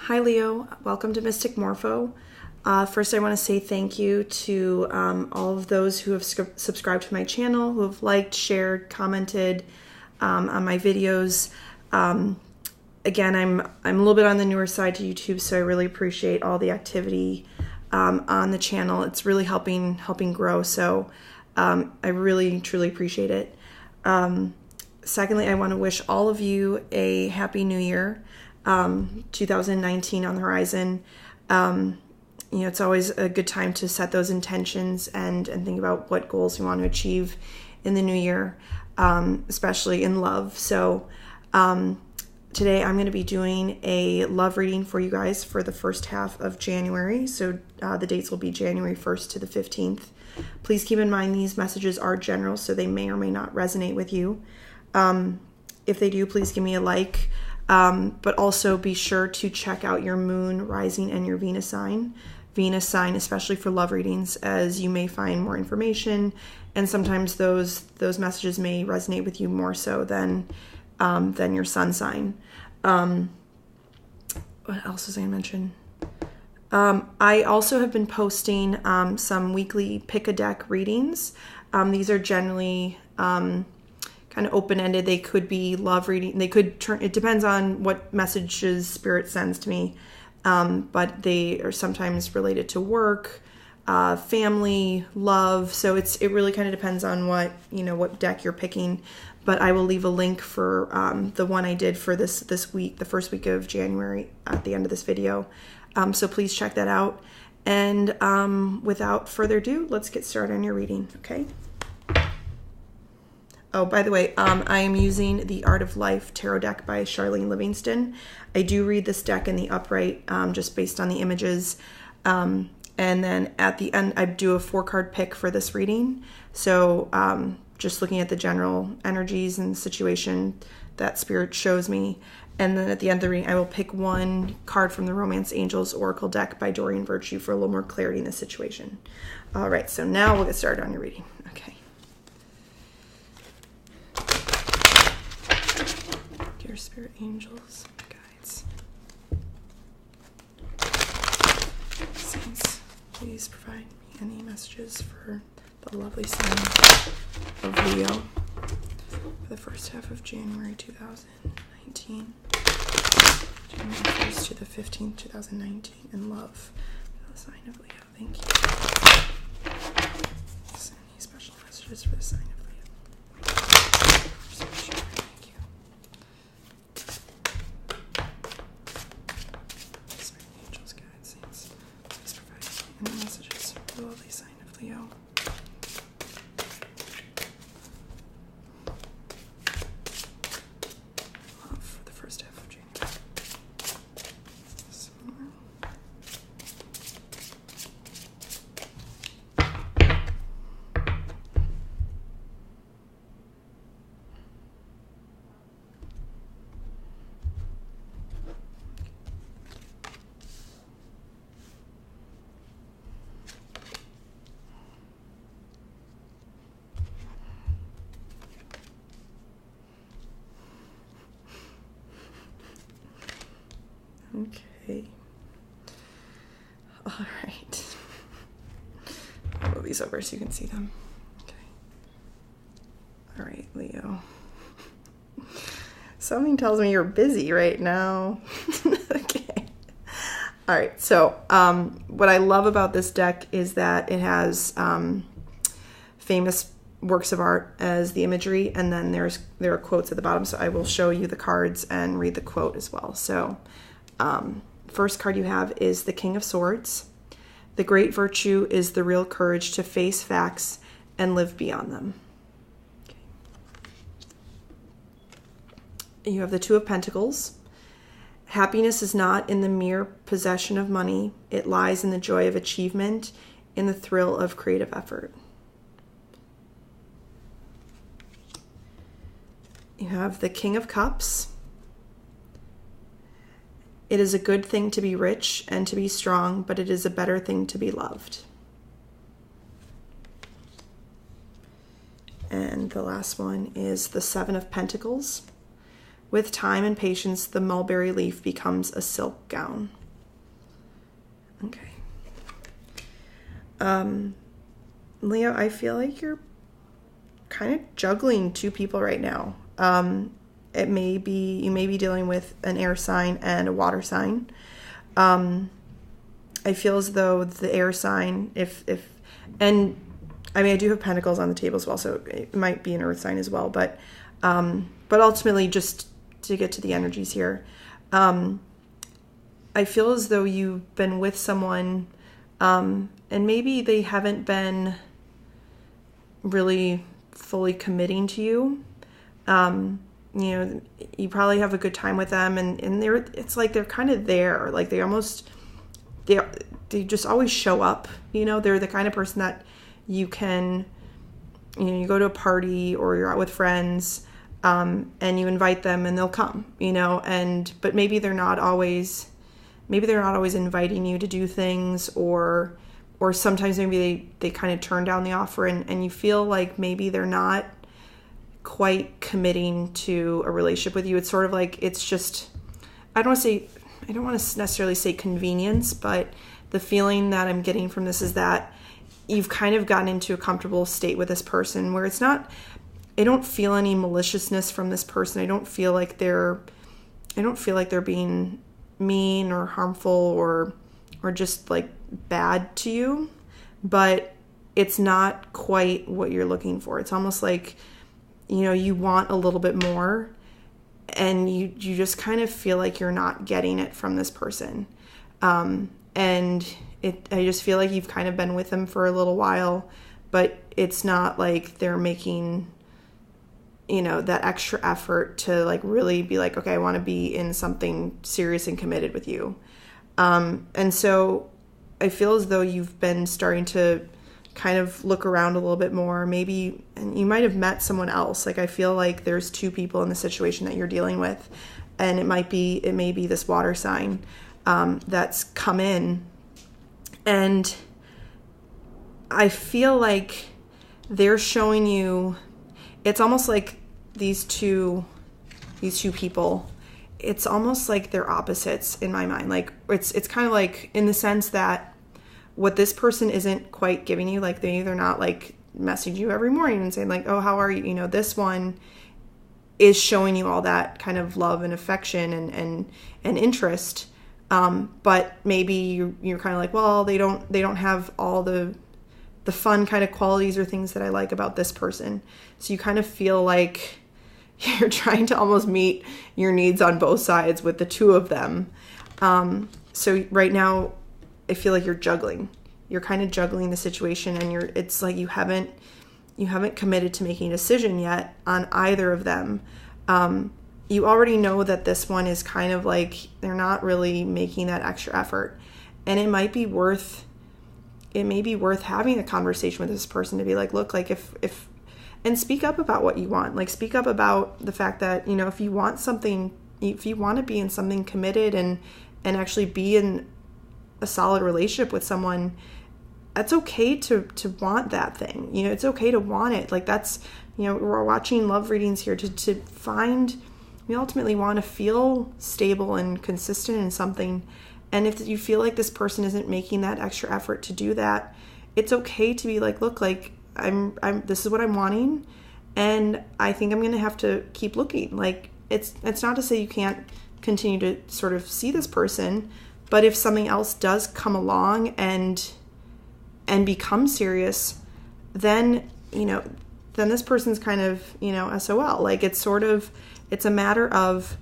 Hi Leo, welcome to Mystic Morpho. First I want to say thank you to all of those who have subscribed to my channel, who have liked, shared, commented on my videos. Again, I'm a little bit on the newer side to YouTube, so I really appreciate all the activity on the channel. It's really helping grow, so I really truly appreciate it. Secondly, I want to wish all of you a happy new year. 2019 on the horizon. It's always a good time to set those intentions and think about what goals you want to achieve in the new year, especially in love. So today I'm going to be doing a love reading for you guys for the first half of January. So the dates will be January 1st to the 15th. Please keep in mind these messages are general, so they may or may not resonate with you. If they do, please give me a like. But also be sure to check out your moon, rising, and your Venus sign. Venus sign, especially for love readings, as you may find more information, and sometimes those messages may resonate with you more so than your sun sign. What else was I going to mention? I also have been posting some weekly pick-a-deck readings. These are generally kind of open-ended. They could be love reading. They could turn, it depends on what messages Spirit sends to me. But they are sometimes related to work, family, love. So it really kind of depends on what deck you're picking. But I will leave a link for the one I did for this week, the first week of January, at the end of this video. So please check that out. And without further ado, let's get started on your reading, okay? Oh, by the way, I am using the Art of Life Tarot deck by Charlene Livingstone. I do read this deck in the upright, just based on the images. And then at the end, I do a 4-card pick for this reading. So just looking at the general energies and situation that Spirit shows me. And then at the end of the reading, I will pick one card from the Romance Angels Oracle deck by Doreen for a little more clarity in the situation. All right, so now we'll get started on your reading. Okay. Dear Spirit Angels, guides, Saints, please provide me any messages for the lovely sign of Leo for the first half of January 2019, January 1st to the 15th, 2019, in love for the sign of Leo. Thank you. Send me special messages for the sign of Leo. Messages for the lovely sign of Leo. Love for the first half of January. Okay. All right. I'll move these over so you can see them. Okay. All right, Leo. Something tells me you're busy right now. Okay. All right. So, what I love about this deck is that it has famous works of art as the imagery, and then there are quotes at the bottom. So I will show you the cards and read the quote as well. So. First card you have is the King of Swords. The great virtue is the real courage to face facts and live beyond them. Okay. You have the Two of Pentacles. Happiness is not in the mere possession of money. It lies in the joy of achievement, in the thrill of creative effort. You have the King of Cups. It is a good thing to be rich and to be strong, but it is a better thing to be loved. And the last one is the Seven of Pentacles. With time and patience, the mulberry leaf becomes a silk gown. Okay. Leo, I feel like you're kind of juggling two people right now. You may be dealing with an air sign and a water sign. I feel as though the air sign, and I mean, I do have pentacles on the table as well, so it might be an earth sign as well, but ultimately, just to get to the energies here, I feel as though you've been with someone, and maybe they haven't been really fully committing to you. You probably have a good time with them, and it's like they're kind of there, like they just always show up. They're the kind of person that you can, you go to a party or you're out with friends, and you invite them and they'll come, but maybe they're not always inviting you to do things, or sometimes maybe they kind of turn down the offer, and you feel like maybe they're not quite committing to a relationship with you. It's sort of like, it's just, I don't want to necessarily say convenience, but the feeling that I'm getting from this is that you've kind of gotten into a comfortable state with this person where it's not, I don't feel any maliciousness from this person. I don't feel like they're being mean or harmful or just like bad to you, but it's not quite what you're looking for. It's almost like, you want a little bit more, and you just kind of feel like you're not getting it from this person. I just feel like you've kind of been with them for a little while, but it's not like they're making, that extra effort to like really be like, okay, I want to be in something serious and committed with you. And so I feel as though you've been starting to kind of look around a little bit more, maybe, and you might have met someone else. Like, I feel like there's two people in the situation that you're dealing with, and it may be this water sign, that's come in, and I feel like they're showing you, it's almost like these two people, it's almost like they're opposites in my mind. Like, it's kind of like, in the sense that what this person isn't quite giving you, like they're not like messaging you every morning and saying like, oh, how are you? This one is showing you all that kind of love and affection and interest. But maybe you're kind of like, well, they don't have all the fun kind of qualities or things that I like about this person. So you kind of feel like you're trying to almost meet your needs on both sides with the two of them. So right now, I feel like you're juggling. You're kind of juggling the situation, and it's like you haven't committed to making a decision yet on either of them. You already know that this one is kind of like, they're not really making that extra effort, and it may be worth having a conversation with this person to be like, look, like if and speak up about what you want. Like, speak up about the fact that, if you want something, if you want to be in something committed and actually be in a solid relationship with someone, that's okay to want that thing. It's okay to want it. Like, that's, we're watching love readings here to find, we ultimately want to feel stable and consistent in something. And if you feel like this person isn't making that extra effort to do that, it's okay to be like, look, like I'm this is what I'm wanting, and I think I'm going to have to keep looking. Like, it's not to say you can't continue to sort of see this person, but if something else does come along and become serious, then this person's kind of, SOL. Like, it's a matter of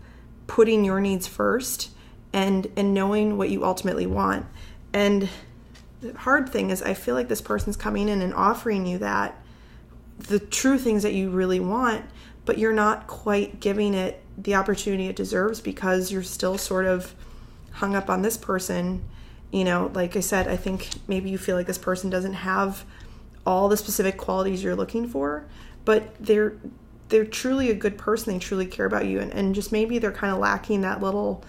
putting your needs first and knowing what you ultimately want. And the hard thing is, I feel like this person's coming in and offering you the true things that you really want, but you're not quite giving it the opportunity it deserves because you're still sort of hung up on this person. Like I said, I think maybe you feel like this person doesn't have all the specific qualities you're looking for, but they're truly a good person. They truly care about you, and just maybe they're kind of lacking that little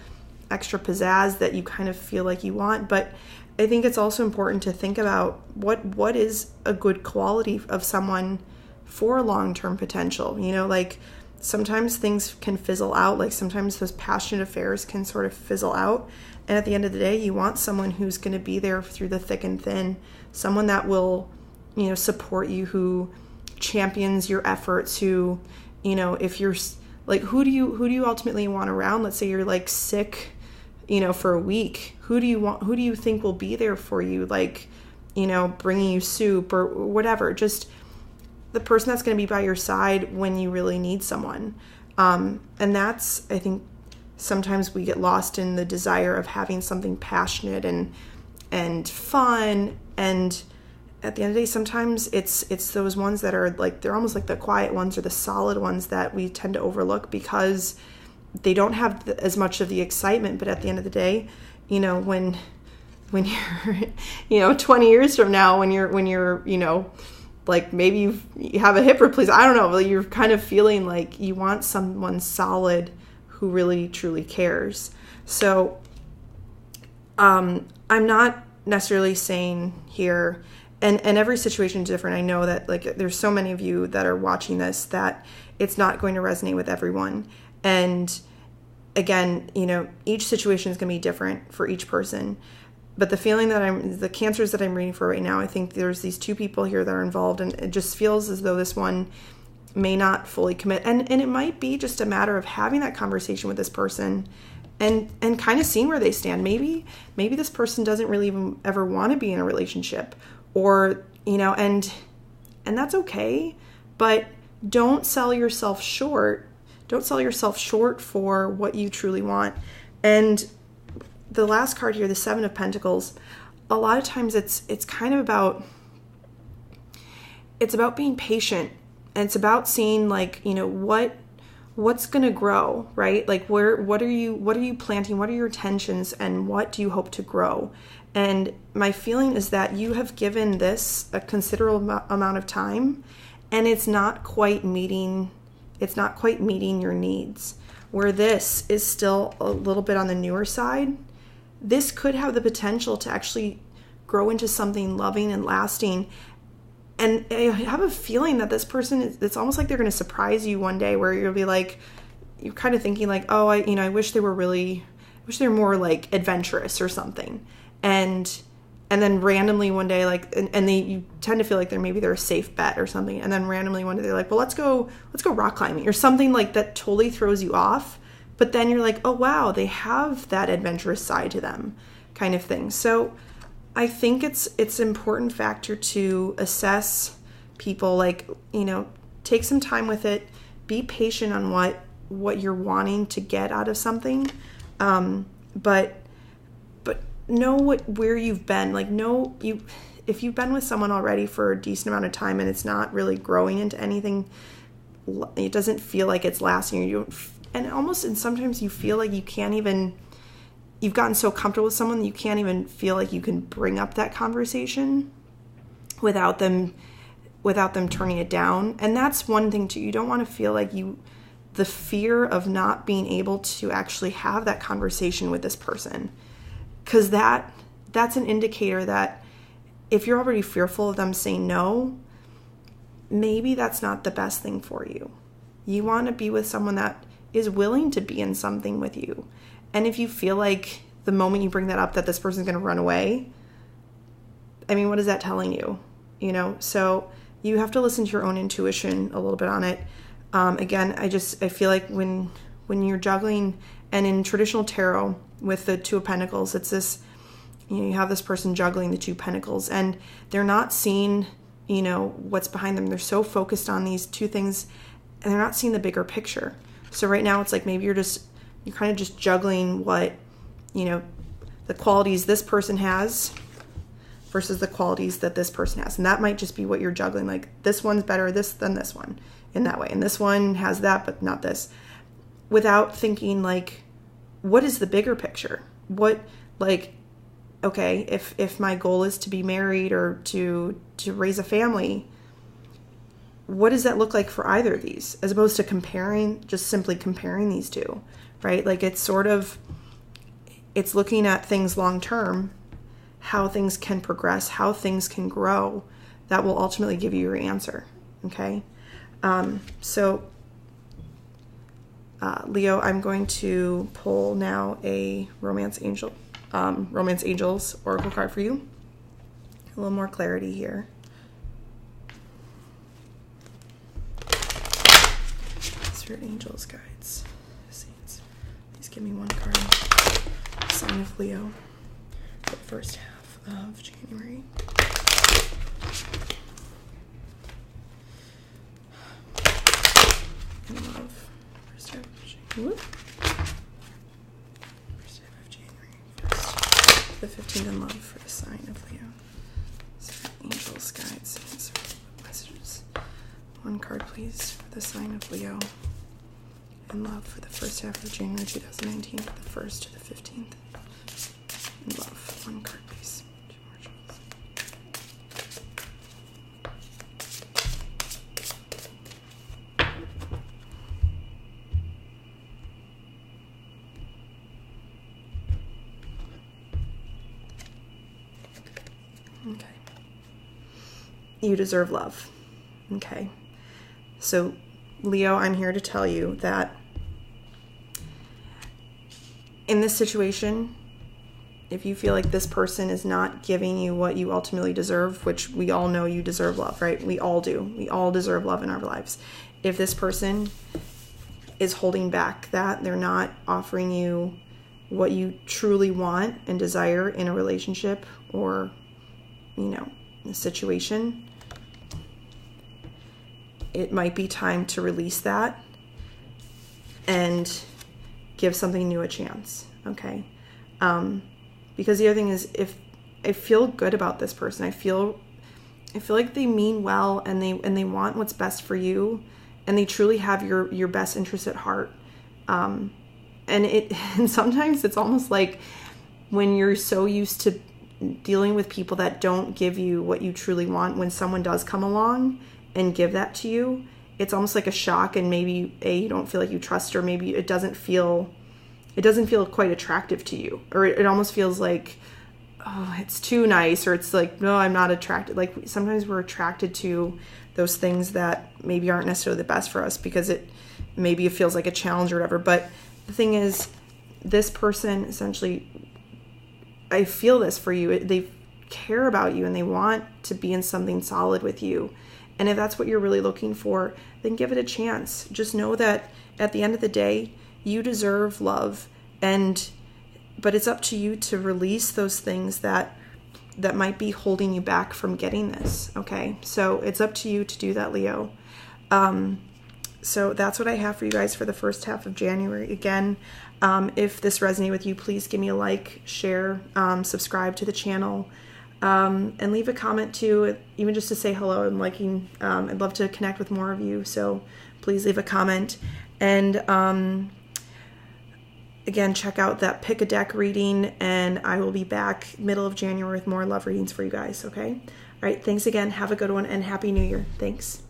extra pizzazz that you kind of feel like you want. But I think it's also important to think about what is a good quality of someone for long-term potential. Like, sometimes things can fizzle out. Like sometimes those passionate affairs can sort of fizzle out. And at the end of the day, you want someone who's going to be there through the thick and thin, someone that will, support you, who champions your efforts, who, if you're like, who do you ultimately want around? Let's say you're like sick, for a week. Who do you think will be there for you? Like, bringing you soup or whatever, just the person that's going to be by your side when you really need someone. And that's, I think, sometimes we get lost in the desire of having something passionate and fun. And at the end of the day, sometimes it's those ones that are like, they're almost like the quiet ones or the solid ones that we tend to overlook because they don't have as much of the excitement. But at the end of the day, when you're, 20 years from now, when you're, like maybe you have a hip replacement, I don't know, you're kind of feeling like you want someone solid who really truly cares. So I'm not necessarily saying here, and every situation is different. I know that like there's so many of you that are watching this that it's not going to resonate with everyone. And again, each situation is going to be different for each person. But the feeling that the cancers that I'm reading for right now, I think there's these two people here that are involved, and it just feels as though this one may not fully commit. And it might be just a matter of having that conversation with this person and kind of seeing where they stand. Maybe this person doesn't really even ever want to be in a relationship, or, and that's okay, but don't sell yourself short. Don't sell yourself short for what you truly want. And the last card here, the 7 of Pentacles, a lot of times it's kind of about, it's about being patient, and it's about seeing like, what's going to grow, right? Like what are you planting? What are your intentions, and what do you hope to grow? And my feeling is that you have given this a considerable amount of time, and it's not quite meeting your needs. Where this is still a little bit on the newer side, this could have the potential to actually grow into something loving and lasting. And I have a feeling that this person, it's almost like they're going to surprise you one day, where you'll be like, you're kind of thinking like, oh, I wish they were more like adventurous or something. And then randomly one day, like, you tend to feel like they're a safe bet or something. And then randomly one day they're like, well, let's go rock climbing or something like that, totally throws you off. But then you're like, oh, wow, they have that adventurous side to them, kind of thing. So I think it's an important factor to assess people, like, take some time with it, be patient on what you're wanting to get out of something. But know where you've been. Like, if you've been with someone already for a decent amount of time and it's not really growing into anything, it doesn't feel like it's lasting. And sometimes you feel like you've gotten so comfortable with someone, you can't even feel like you can bring up that conversation without them turning it down. And that's one thing too. You don't want to feel like the fear of not being able to actually have that conversation with this person. Because that's an indicator that if you're already fearful of them saying no, maybe that's not the best thing for you. You want to be with someone that is willing to be in something with you. And if you feel like the moment you bring that up that this person's going to run away, I mean, what is that telling you? So you have to listen to your own intuition a little bit on it. Again, I feel like when you're juggling, and in traditional tarot with the 2 of Pentacles, it's this, you have this person juggling the 2 Pentacles, and they're not seeing, what's behind them. They're so focused on these 2 things, and they're not seeing the bigger picture. So right now it's like maybe you're kind of just juggling what, the qualities this person has versus the qualities that this person has. And that might just be what you're juggling. Like, this one's better than this one in that way. And this one has that, but not this. Without thinking like, what is the bigger picture? What, like, okay, if my goal is to be married or to raise a family, what does that look like for either of these, as opposed to just simply comparing these two, right? Like, it's looking at things long term, how things can progress, how things can grow, that will ultimately give you your answer. Okay. So Leo, I'm going to pull now a Romance Angels Oracle card for you. A little more clarity here. Spirit Angels, Guides, Saints. Please give me one card. Sign of Leo for the first half of January. And love. First half of January. First half of January. First, the 15th in love for the sign of Leo. Spirit Angels, Guides, Saints, messages. One card, please, for the sign of Leo. In love for the first half of January 2019, for the 1st to the 15th. In love, one card, please. 2 more jewels. Okay. You deserve love. Okay. So, Leo, I'm here to tell you that in this situation, if you feel like this person is not giving you what you ultimately deserve, which we all know you deserve love, right? We all do. We all deserve love in our lives. If this person is holding back that, they're not offering you what you truly want and desire in a relationship or, a situation, it might be time to release that and give something new a chance, okay? Because the other thing is, if I feel good about this person, I feel like they mean well and they want what's best for you and they truly have your best interest at heart. And sometimes it's almost like when you're so used to dealing with people that don't give you what you truly want, when someone does come along and give that to you, it's almost like a shock, and maybe you don't feel like you trust, or maybe it doesn't feel quite attractive to you, or it almost feels like, oh, it's too nice, or it's like, no, I'm not attracted. Like sometimes we're attracted to those things that maybe aren't necessarily the best for us because it feels like a challenge or whatever. But the thing is, this person essentially, I feel this for you. They care about you and they want to be in something solid with you. And if that's what you're really looking for, then give it a chance. Just know that at the end of the day, you deserve love, but it's up to you to release those things that might be holding you back from getting this, okay? So it's up to you to do that, Leo. So that's what I have for you guys for the first half of January. Again, if this resonated with you, please give me a like, share, subscribe to the channel, and leave a comment too, even just to say hello and liking. I'd love to connect with more of you, so please leave a comment. And again, check out that Pick a Deck reading, and I will be back middle of January with more love readings for you guys, okay? All right, thanks again. Have a good one, and Happy New Year. Thanks.